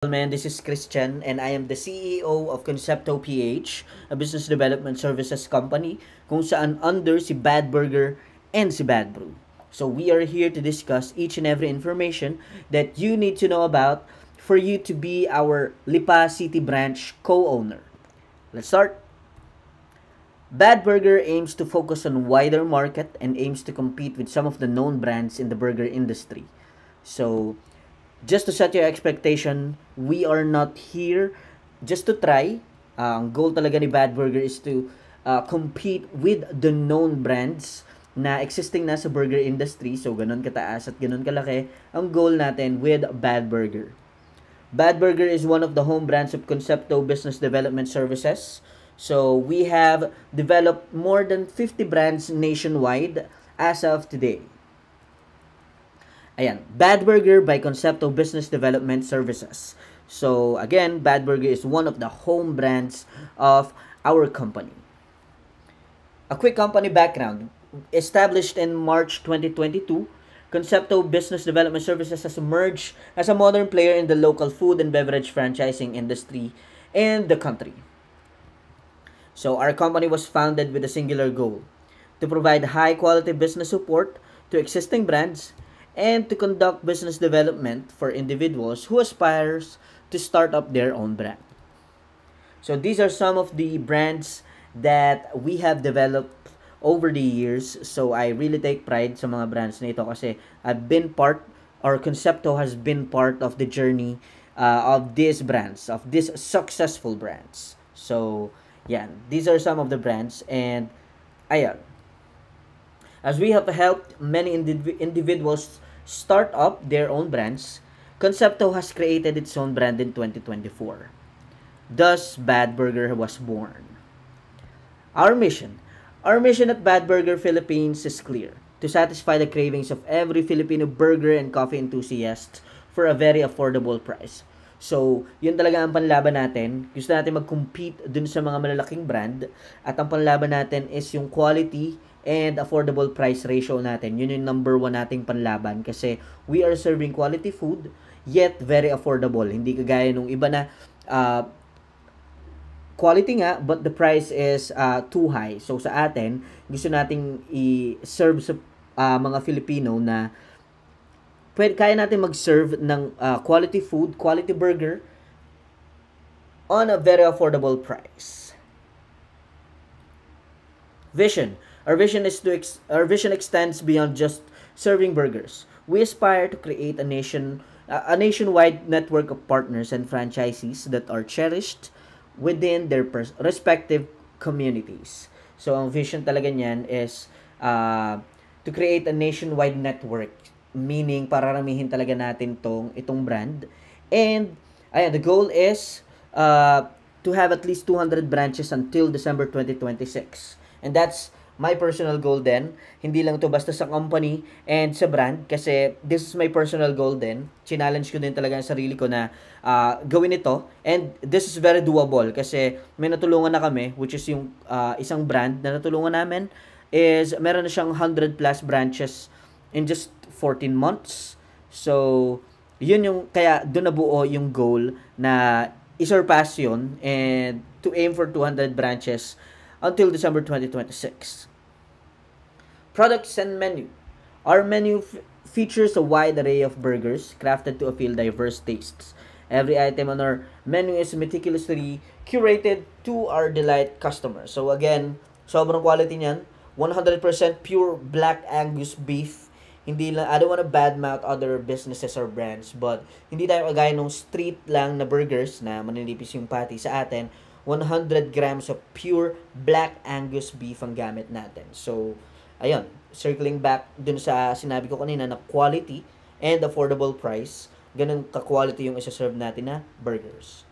Gentlemen, this is Christian and I am the CEO of Concepto PH, a business development services company kung saan under si Bad Burger and si Bad Brew. So we are here to discuss each and every information that you need to know about for you to be our Lipa City branch co-owner. Let's start. Bad Burger aims to focus on wider market and aims to compete with some of the known brands in the burger industry. So, just to set your expectation, we are not here just to try. Ang goal talaga ni Bad Burger is to compete with the known brands na existing na sa burger industry. So, ganun kataas at ganun kalaki ang goal natin with Bad Burger. Bad Burger is one of the home brands of Concepto Business Development Services. So, we have developed more than 50 brands nationwide as of today. Ayan, Bad Burger by Concepto Business Development Services. So, again, Bad Burger is one of the home brands of our company. A quick company background. Established in March 2022, Concepto Business Development Services has emerged as a modern player in the local food and beverage franchising industry in the country. So, our company was founded with a singular goal: to provide high-quality business support to existing brands and to conduct business development for individuals who aspires to start up their own brand. So these are some of the brands that we have developed over the years. So I really take pride sa mga brands na ito kasi I've been part or Concepto has been part of the journey of these brands, of these successful brands. So, yan. These are some of the brands and ayan. As we have helped many individuals start up their own brands, Concepto has created its own brand in 2024. Thus, Bad Burger was born. Our mission. Our mission at Bad Burger Philippines is clear: to satisfy the cravings of every Filipino burger and coffee enthusiast for a very affordable price. So, yun talaga ang panlaban natin. Gusto natin mag-compete dun sa mga malalaking brand at ang panlaban natin is yung quality and affordable price ratio natin. Yun yung number one nating panlaban kasi we are serving quality food yet very affordable. Hindi kagaya nung iba na quality nga but the price is too high. So sa atin, gusto nating i-serve sa mga Filipino na kaya natin mag-serve ng quality food, quality burger on a very affordable price. Vision. Our vision extends beyond just serving burgers. We aspire to create a nationwide network of partners and franchisees that are cherished within their respective communities. So ang vision talaga niyan is to create a nationwide network, meaning pararamihin talaga natin itong brand. And the goal is to have at least 200 branches until December 2026. And that's my personal goal din. Hindi lang to basta sa company and sa brand kasi this is my personal goal din. Challenge ko din talaga ang sarili ko na gawin ito. And this is very doable kasi may natulungan na kami, which is yung isang brand na natulungan namin is meron na siyang 100 plus branches in just 14 months. So, yun yung kaya doon nabuo yung goal na isurpass yun and to aim for 200 branches until December 2026. Products and menu. Our menu features a wide array of burgers crafted to appeal diverse tastes. Every item on our menu is meticulously curated to our delight customers. So again, sobrang quality niyan. 100% pure black Angus beef. Hindi lang, I don't wanna badmouth other businesses or brands, but hindi tayo kagaya nung street lang na burgers na maninipis yung patty. Sa atin, 100 grams of pure black Angus beef ang gamit natin. So, ayun, circling back dun sa sinabi ko kanina na quality and affordable price, ganun ka-quality yung isa-serve natin na burgers.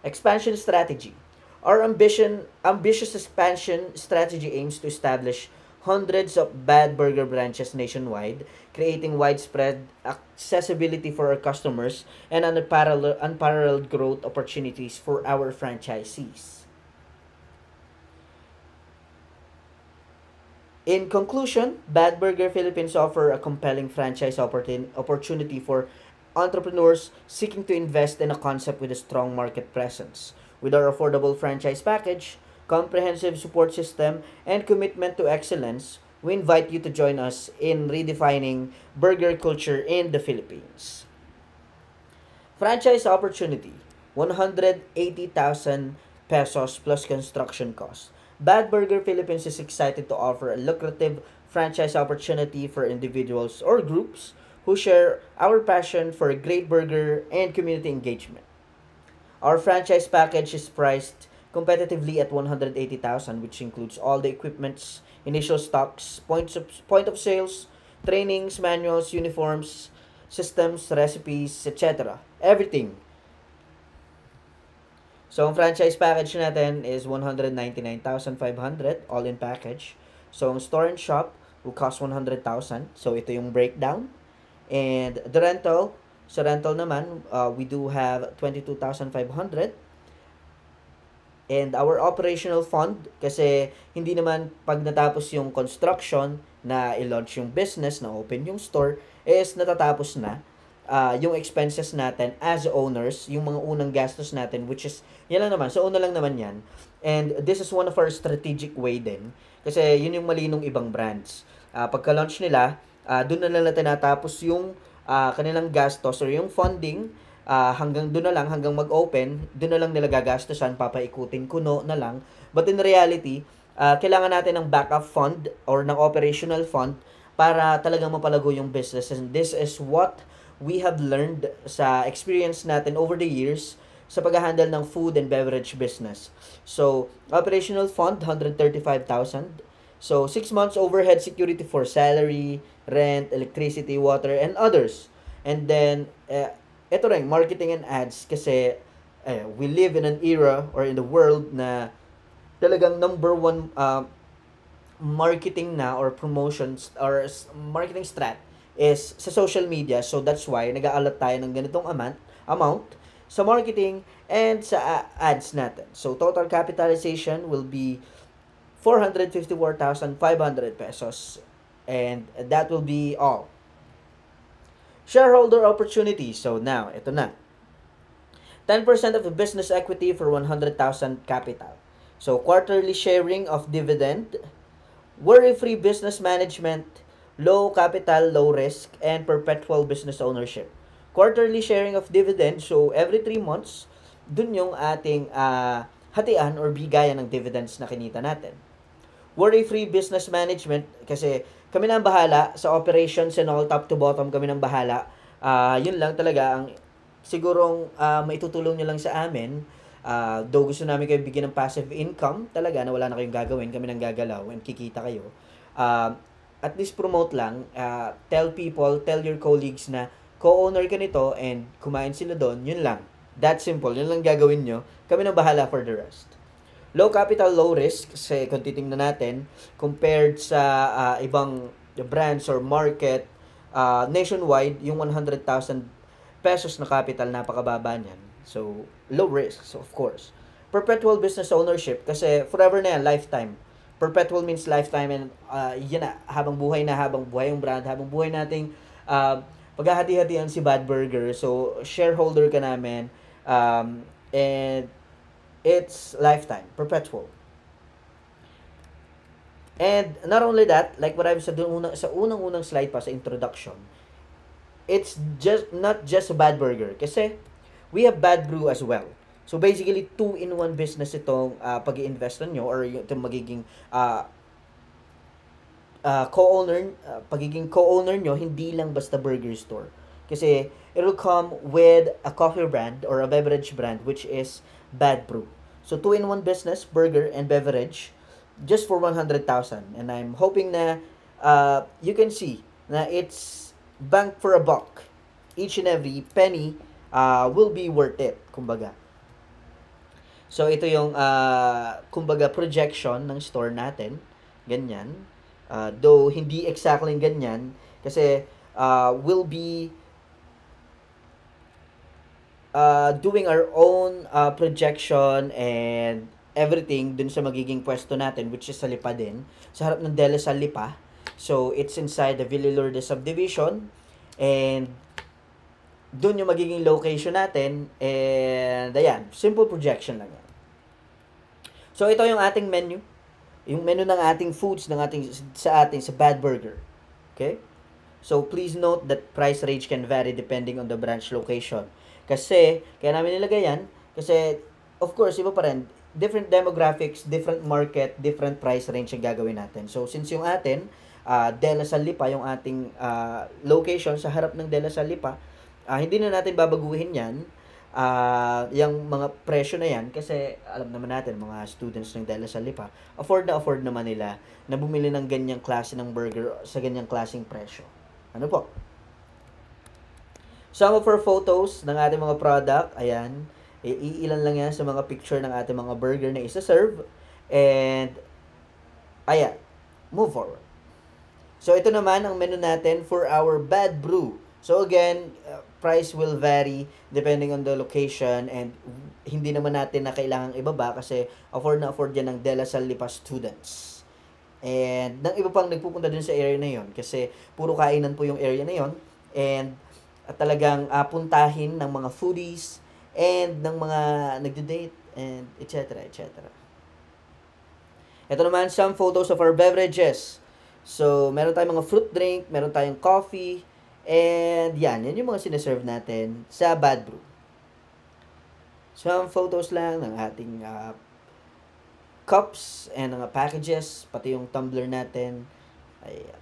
Expansion strategy. Our ambitious expansion strategy aims to establish hundreds of Bad Burger branches nationwide, creating widespread accessibility for our customers and unparalleled growth opportunities for our franchisees. In conclusion, Bad Burger Philippines offer a compelling franchise opportunity for entrepreneurs seeking to invest in a concept with a strong market presence. With our affordable franchise package, comprehensive support system, and commitment to excellence, we invite you to join us in redefining burger culture in the Philippines. Franchise opportunity, 180,000 pesos plus construction cost. Bad Burger Philippines is excited to offer a lucrative franchise opportunity for individuals or groups who share our passion for a great burger and community engagement. Our franchise package is priced competitively at 180,000, which includes all the equipments, initial stocks, point of sales, trainings, manuals, uniforms, systems, recipes, etc. Everything. So, ang franchise package natin is 199,500 all-in package. So, ang store and shop will cost 100,000. So, ito yung breakdown. And the rental, sa rental naman, we do have 22,500. And our operational fund, kasi hindi naman pag natapos yung construction na i-launch yung business, na open yung store, is natatapos na yung expenses natin as owners, yung mga unang gastos natin, which is, yan lang naman, so una lang naman yan. And this is one of our strategic way din, kasi yun yung mali nung ibang brands. Pagka-launch nila, doon na lang tinatapos yung kanilang gastos or yung funding, hanggang doon na lang, hanggang mag-open, doon na lang nila gagastosan, papaikutin kuno na lang. But in reality, kailangan natin ng backup fund or ng operational fund para talagang mapalago yung business. And this is what we have learned sa experience natin over the years sa pag-handle ng food and beverage business. So, operational fund, 135,000. So, 6 months overhead security for salary, rent, electricity, water, and others. And then, ito rin, marketing and ads, kasi we live in an era or in the world na talagang number one marketing na or promotions or marketing strat is sa social media. So that's why nag-aalat tayo ng ganitong amount sa marketing and sa ads natin. So total capitalization will be 454,500 pesos, and that will be all. Shareholder opportunity. So now, ito na. 10% of the business equity for 100,000 capital. So quarterly sharing of dividend, worry-free business management, low capital, low risk, and perpetual business ownership. Quarterly sharing of dividend, so every 3 months, dun yung ating hatian or bigayan ng dividends na kinita natin. Worry-free business management, kasi kami na ang bahala sa operations and all, top to bottom kami nang bahala. Yun lang talaga ang sigurong maitutulong nyo lang sa amin. Though gusto namin kayo bigyan ng passive income talaga na wala na kayong gagawin, kami nang gagalaw and kikita kayo. At least promote lang, tell people, tell your colleagues na co-owner ka nito and kumain sila doon, yun lang. That simple, yun lang gagawin nyo. Kami nang bahala for the rest. Low capital, low risk, kasi kung titingnan natin, compared sa ibang brands or market, nationwide, yung 100,000 pesos na capital, napakababa niyan. So, low risk, so of course. Perpetual business ownership, kasi forever na yan, lifetime. Perpetual means lifetime, and yun na, habang buhay yung brand, habang buhay nating paghahati-hatian si Bad Burger. So, shareholder ka namin, and it's lifetime, perpetual. And not only that, like what I've said sa unang-unang slide pa sa introduction, it's just not just a Bad Burger, kasi we have Bad Brew as well. So basically, 2-in-1 business itong pag-i-invest nyo or itong magiging co-owner, pagiging co-owner nyo, hindi lang basta burger store. Kasi it will come with a coffee brand or a beverage brand, which is Bad Brew. So 2-in-1 business, burger and beverage, just for 100,000. And I'm hoping na you can see na it's bang for a buck. Each and every penny will be worth it, kumbaga. So, ito yung, kumbaga, projection ng store natin. Ganyan. Though, hindi exactly ganyan. Kasi, we'll be doing our own projection and everything dun sa magiging pwesto natin, which is sa Lipa din. Sa harap ng De La Salle Lipa. So, it's inside the Villa Lourdes subdivision. And Doon yung magiging location natin. And ayan, simple projection lang yan. So ito yung ating menu. Yung menu ng ating foods sa Bad Burger. Okay? So please note that price range can vary depending on the branch location. Kasi kaya namin nilagay yan kasi of course iba pa rin, different demographics, different market, different price range ang gagawin natin. So since yung atin De La Salle Lipa yung ating location sa harap ng De La Salle Lipa, hindi na natin babaguhin yan. Yung mga presyo na yan kasi alam naman natin mga students ng De La Salle Lipa, afford naman nila na bumili ng ganyang klase ng burger sa ganyang klaseng presyo. Ano po? Some of our photos ng ating mga product, ayan, iilan lang yan sa mga picture ng ating mga burger na isa-serve. And, ayan, move forward. So, ito naman ang menu natin for our Bad Brew. So, again, price will vary depending on the location and hindi naman natin na kailangang ibaba kasi afford na afford yan ng De La Salle Lipa students. And ng iba pang nagpupunta dun sa area na yon kasi puro kainan po yung area na yon and talagang puntahin ng mga foodies and ng mga nagde-date and etc. etc. Ito naman some photos of our beverages. So, meron tayong mga fruit drink, meron tayong coffee, and yan yung mga sineserve natin sa Bad Brew. Some photos lang ng ating cups and mga packages, pati yung tumbler natin. Ayan.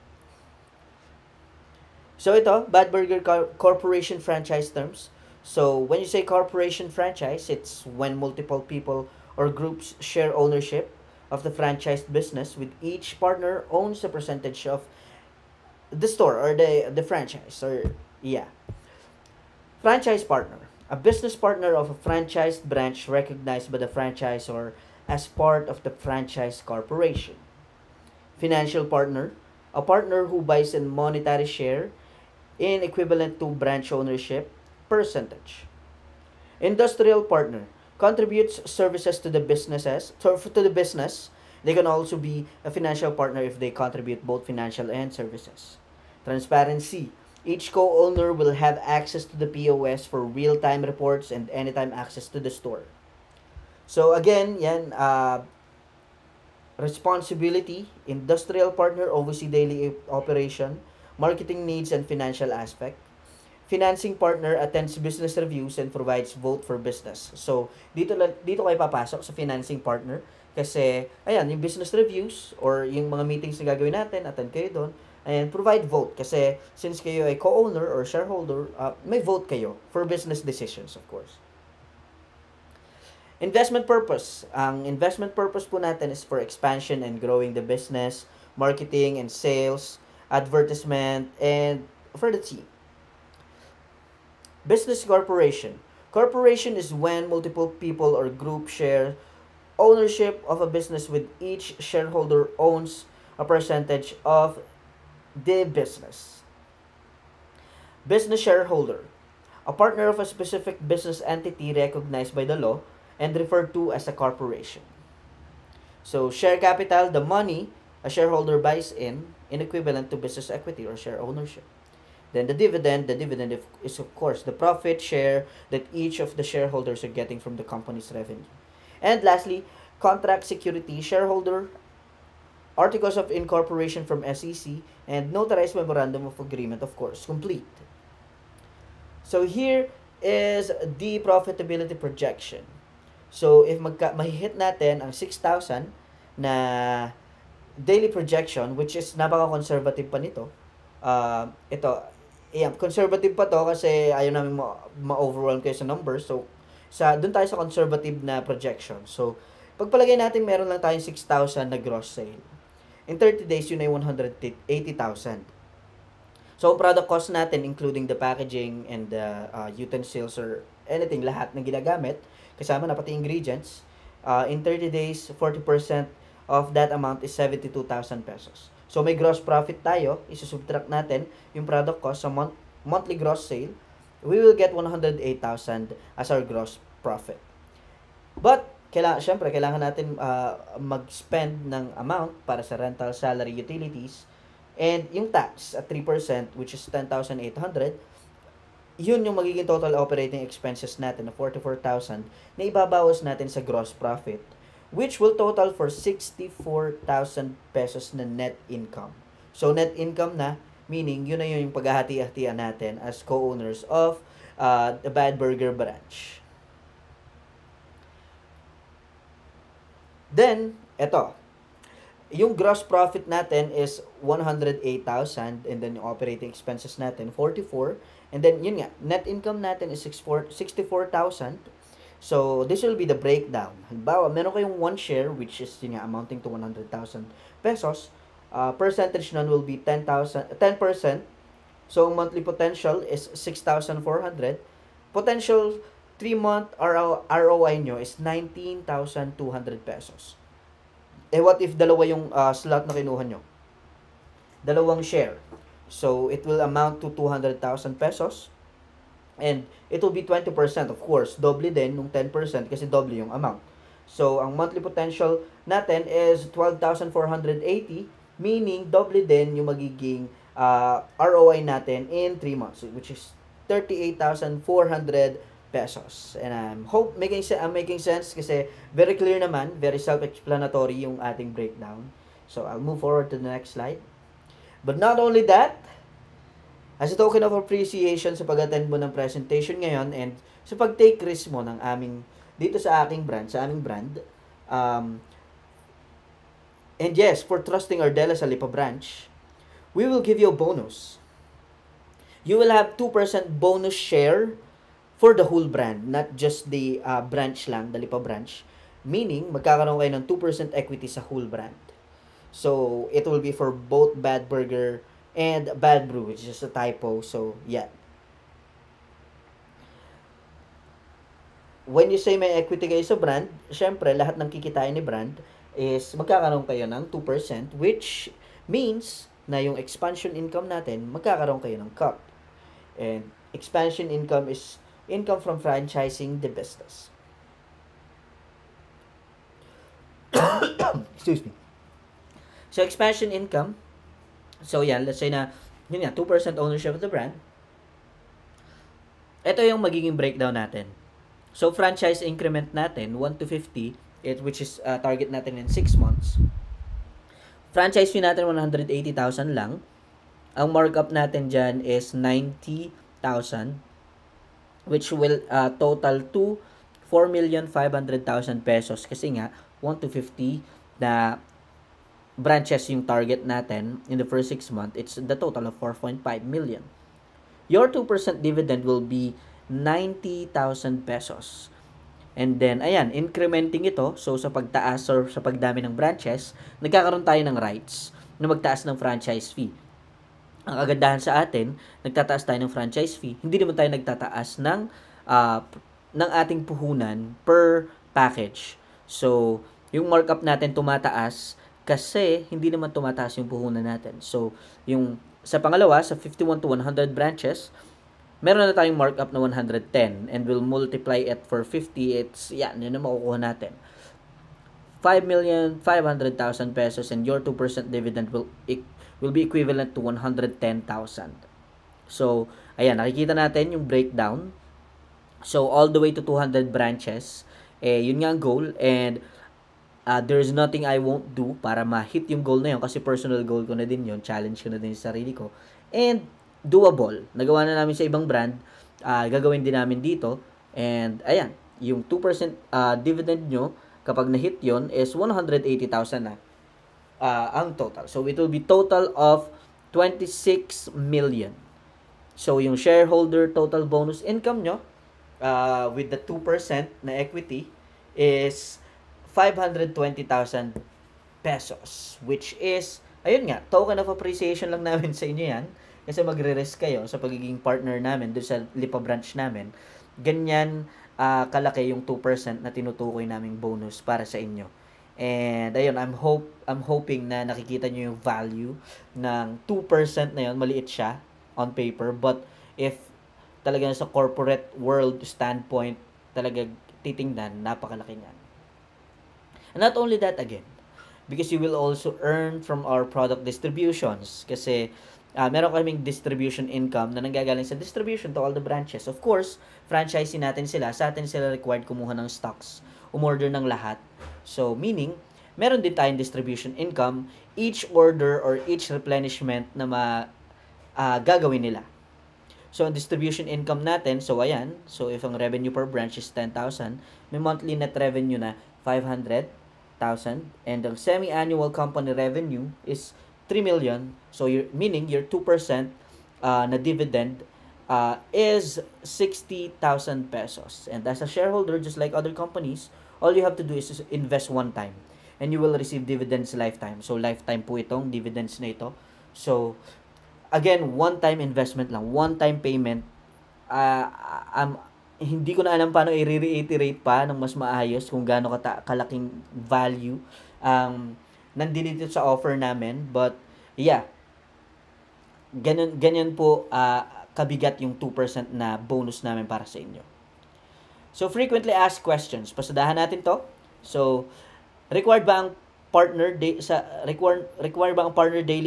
So, ito, Bad Burger Corporation franchise terms. So, when you say corporation franchise, it's when multiple people or groups share ownership of the franchised business with each partner owns a percentage of the store or the franchise or yeah. Franchise partner, a business partner of a franchised branch recognized by the franchisor as part of the franchise corporation. Financial partner, a partner who buys a monetary share in equivalent to branch ownership percentage. Industrial partner, contributes services to the businesses to the business. They can also be a financial partner if they contribute both financial and services. Transparency. Each co-owner will have access to the POS for real-time reports and anytime access to the store. So again, yan responsibility, industrial partner oversee daily operation, marketing needs and financial aspect. Financing partner attends business reviews and provides vote for business. So, dito kayo papasok sa financing partner kasi, ayan, yung business reviews or yung mga meetings na gagawin natin, attend kayo doon, and provide vote kasi since kayo ay co-owner or shareholder, may vote kayo for business decisions, of course. Investment purpose. Ang investment purpose po natin is for expansion and growing the business, marketing and sales, advertisement, and for the team. Business corporation. Corporation is when multiple people or group share ownership of a business with each shareholder owns a percentage of the business. Business shareholder. A partner of a specific business entity recognized by the law and referred to as a corporation. So, share capital, the money a shareholder buys in equivalent to business equity or share ownership. Then the dividend is of course the profit share that each of the shareholders are getting from the company's revenue. And lastly, contract security, shareholder, articles of incorporation from SEC, and notarized memorandum of agreement, of course, complete. So here is the profitability projection. So if mahihit natin ang 6,000 na daily projection, which is napaka-conservative pa nito, conservative pa to kasi ayaw namin ma-overwhelm kayo sa numbers. So, doon tayo sa conservative na projection. So, pagpalagay natin meron lang tayong 6,000 na gross sale. In 30 days, yun ay 180,000. So, ang product cost natin, including the packaging and the utensils or anything, lahat na ginagamit, kasama na pati ingredients, in 30 days, 40% of that amount is 72,000 pesos. So, may gross profit tayo, isusubtract natin yung product cost sa monthly gross sale, we will get 108,000 as our gross profit. But, kailangan natin mag-spend ng amount para sa rental, salary, utilities, and yung tax at 3%, which is 10,800, yun yung magiging total operating expenses natin na 44,000 na ibabawas natin sa gross profit, which will total for 64,000 pesos na net income. So, net income na, meaning yun na yun yung paghahati-hatian natin as co-owners of the Bad Burger branch. Then, eto, yung gross profit natin is 108,000 and then yung operating expenses natin 44, and then yun nga, net income natin is 64,000. So this will be the breakdown. Halimbawa, meron kayong one share which is yun nga, amounting to 100,000 pesos. Percentage nun will be 10%. So monthly potential is 6,400. Potential 3-month ROI nyo is 19,200 pesos. Eh, what if dalawa yung slot na kinuha nyo? Dalawang share. So, it will amount to 200,000 pesos. And, it will be 20%, of course. Doble din nung 10% kasi doble yung amount. So, ang monthly potential natin is 12,480, meaning doble din yung magiging ROI natin in 3 months, which is 38,400 pesos. And making sense kasi very clear naman, very self-explanatory yung ating breakdown. So, I'll move forward to the next slide. But not only that, as a token of appreciation sa pag-attend mo ng presentation ngayon and sa pag-take risk mo ng dito sa aming brand, and yes, for trusting our De La Salle Lipa branch, we will give you a bonus. You will have 2% bonus share for the whole brand, not just the branch lang, the Lipa branch. Meaning, magkakaroon kayo ng 2% equity sa whole brand. So, it will be for both Bad Burger and Bad Brew, which is a typo. So, yeah. When you say may equity kayo sa brand, syempre, lahat ng kikitain ni brand is magkakaroon kayo ng 2%, which means na yung expansion income natin, magkakaroon kayo ng cut. And expansion income is income from franchising the business. Excuse me. So, expansion income. So, yan. Let's say na, yun nga, 2% ownership of the brand. Ito yung magiging breakdown natin. So, franchise increment natin, 1 to 50, which is target natin in 6 months. Franchise fee natin, 180,000 lang. Ang markup natin dyan is 90,000, which will total to 4,500,000 pesos. Kasi nga, 1 to 50 na branches yung target natin in the first 6 months, it's the total of 4.5 million. Your 2% dividend will be 90,000 pesos. And then, ayan, incrementing ito. So, sa pagtaas or sa pagdami ng branches, nagkakaroon tayo ng rights na magtaas ng franchise fee. Ang kagandahan sa atin, nagtataas tayo ng franchise fee. Hindi naman tayo nagtataas ng ating puhunan per package. So, yung markup natin tumataas kasi hindi naman tumataas yung puhunan natin. So, yung sa pangalawa, sa 51 to 100 branches, meron na tayong markup na 110 and we'll multiply it for 50. It's, yan, yun na makukuha natin. 5,500,000 pesos and your 2% dividend will be equivalent to 110,000. So, ayan, nakikita natin yung breakdown. So, all the way to 200 branches, yun nga ang goal. And, there's nothing I won't do para ma-hit yung goal na yun kasi personal goal ko na din yun. Challenge ko na din sa sarili ko. And, doable. Nagawa na namin sa ibang brand. Gagawin din namin dito. And, ayan, yung 2% dividend nyo, kapag na-hit yun, is 180,000 na ang total. So, it will be total of 26 million. So, yung shareholder total bonus income nyo, with the 2% na equity, is 520,000 pesos. Which is, ayun nga, token of appreciation lang namin sa inyo yan. Kasi magre-risk kayo sa pagiging partner namin doon sa Lipa branch namin. Ganyan kalaki yung 2% na tinutukoy naming bonus para sa inyo. And ayun, I'm hoping na nakikita nyo yung value ng 2% na yun. Maliit siya on paper, but if talaga sa corporate world standpoint talaga titingnan, napakalaki niyan. And not only that, again, because you will also earn from our product distributions. Kasi Meron kaming distribution income na nanggagaling sa distribution to all the branches. Of course, franchisee natin sila. Sa atin sila required kumuha ng stocks, umorder ng lahat. So, meaning, meron din tayong distribution income, each order or each replenishment na gagawin nila. So, ang distribution income natin, so ayan, so if ang revenue per branch is 10,000, may monthly net revenue na 500,000, and ang semi-annual company revenue is 3 million. So, meaning your 2% na dividend is 60,000 pesos. And as a shareholder, just like other companies, all you have to do is invest one time. And you will receive dividends lifetime. So, lifetime po itong dividends na ito. So, again, one-time investment lang. One-time payment. Hindi ko na alam paano i-reiterate pa ng mas maayos kung gaano kalaking value nandito sa offer namin. But, yeah. Ganyan po kabigat yung 2% na bonus namin para sa inyo. So, frequently asked questions. Pasadahan natin to. So, required ba ang partner daily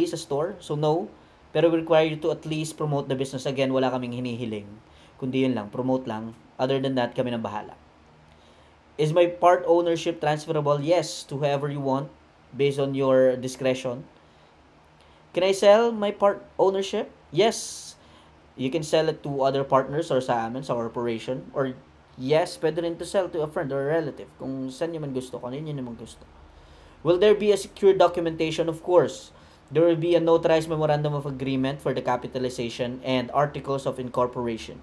sa store? So, no. Pero we require you to at least promote the business. Again, wala kaming hinihiling. Kundi yun lang, promote lang. Other than that, kami nang bahala. Is my part ownership transferable? Yes, to whoever you want, based on your discretion. Can I sell my part ownership? Yes. You can sell it to other partners or sa amin, sa corporation. Or yes, pwede rin to sell to a friend or a relative. Kung saan nyo man gusto, kung ano nyo naman gusto. Will there be a secure documentation? Of course. There will be a notarized memorandum of agreement for the capitalization and articles of incorporation.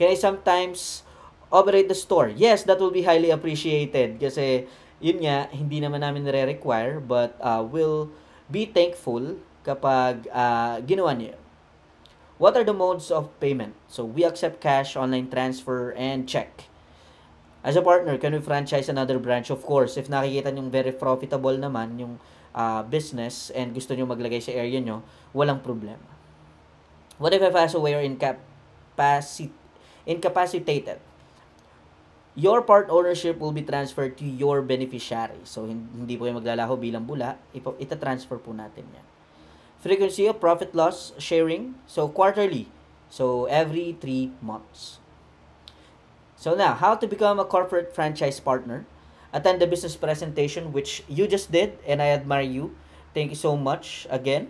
Can I sometimes operate the store? Yes, that will be highly appreciated. Kasi, yun nga, hindi naman namin nire-require, but we'll be thankful kapag ginawa niyo. What are the modes of payment? So, we accept cash, online transfer, and check. As a partner, can we franchise another branch? Of course, if nakikita nyo very profitable naman yung business and gusto nyo maglagay sa area nyo, walang problema. What if I pass away or incapacitated? Your part ownership will be transferred to your beneficiary. So, hindi po kayo maglalaho bilang bula. Ita-transfer po natin yan. Frequency of profit loss sharing. So, quarterly. So, every 3 months. So, now, how to become a corporate franchise partner? Attend the business presentation, which you just did, and I admire you. Thank you so much again.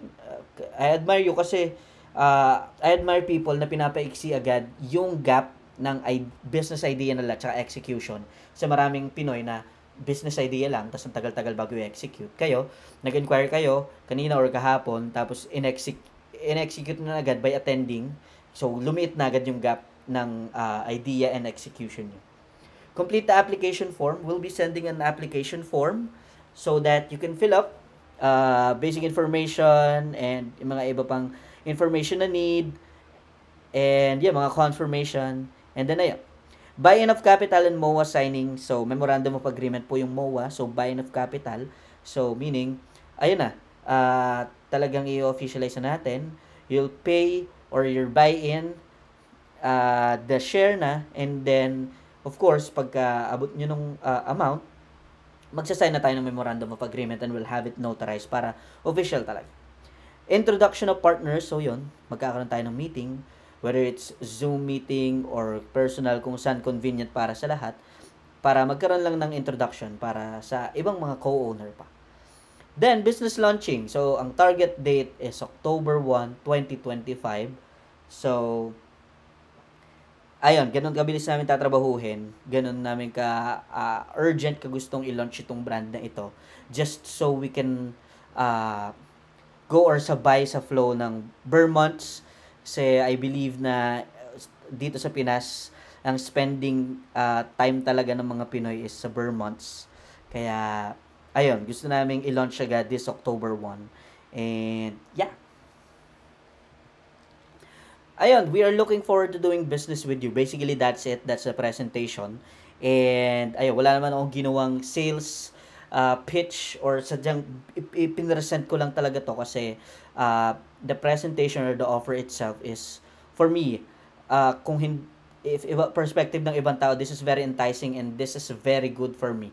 I admire you kasi I admire people na pinapaiksi agad yung gap ng business idea nila at execution sa maraming Pinoy na business idea lang, tapos ang tagal-tagal bago i-execute. Kayo, nag-inquire kayo kanina or kahapon, tapos in-execute na agad by attending. So, lumiit na agad yung gap ng idea and execution nyo. Complete the application form. We'll be sending an application form so that you can fill up basic information and yung mga iba pang information na need and mga confirmation. And then, buy-in of capital and MOA signing. So, memorandum of agreement po yung MOA. So, buy-in of capital. So, meaning, ayun na, talagang i-officialize na natin. You'll pay or your buy-in the share na, and then, of course, pagka abot nyo nung amount, magsasign na tayo ng memorandum of agreement and we'll have it notarized para official talaga. Introduction of partners. So, yun, magkakaroon tayo ng meeting, whether it's Zoom meeting or personal, kung saan convenient para sa lahat, para magkaroon lang ng introduction para sa ibang mga co-owner pa. Then, business launching. So, ang target date is October 1, 2025. So, ayun, ganun kabilis namin tatrabahuhin. Ganun namin urgent gustong i-launch itong brand na ito. Just so we can go or sabay sa flow ng bare months. Kasi I believe na dito sa Pinas, ang spending time talaga ng mga Pinoy is sa bare months. Kaya, ayun, gusto naming i-launch agad this October 1. And, yeah. Ayun, we are looking forward to doing business with you. Basically, that's it. That's the presentation. And, ayun, wala naman akong ginawang sales pitch or sadyang ipinresent ko lang talaga to kasi the presentation or the offer itself is, for me, if perspective ng ibang tao, this is very enticing and this is very good for me.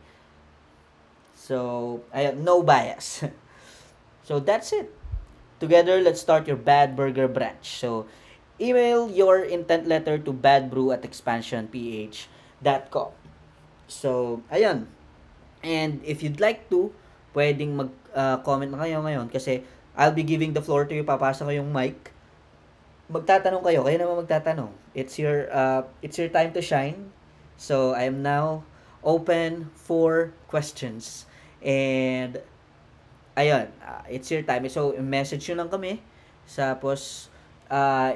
So, ayun, no bias. So, that's it. Together, let's start your Bad Burger branch. So, email your intent letter to badbrew@expansionph.com. So, ayan. And if you'd like to, pwedeng mag-comment na kayo ngayon kasi I'll be giving the floor to you. Papasa ko yung mic. Magtatanong kayo. Kayo naman magtatanong. It's your time to shine. So, I am now open for questions. And, ayun, it's your time. So, message nyo lang kami. Tapos,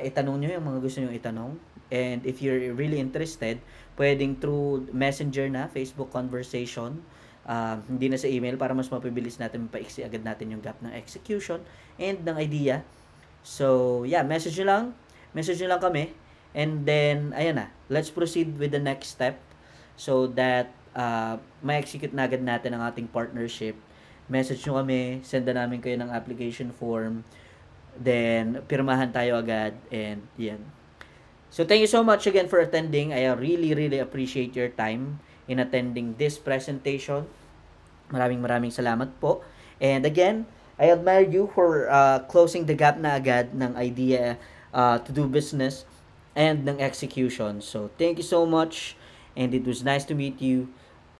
itanong nyo yung mga gusto nyo itanong. And if you're really interested, pwedeng through messenger na, Facebook conversation, hindi na sa email para mas mapibilis natin, mapaiksi agad natin yung gap ng execution and ng idea. So, yeah, message nyo lang kami. And then, ayan na, let's proceed with the next step so that ma-execute na agad natin ang ating partnership. Message nyo kami, send na namin kayo ng application form, then pirmahan tayo agad, and yan. So, thank you so much again for attending. I really, really appreciate your time in attending this presentation. Maraming salamat po. And again, I admire you for closing the gap na agad ng idea to do business and ng execution. So, thank you so much, and it was nice to meet you.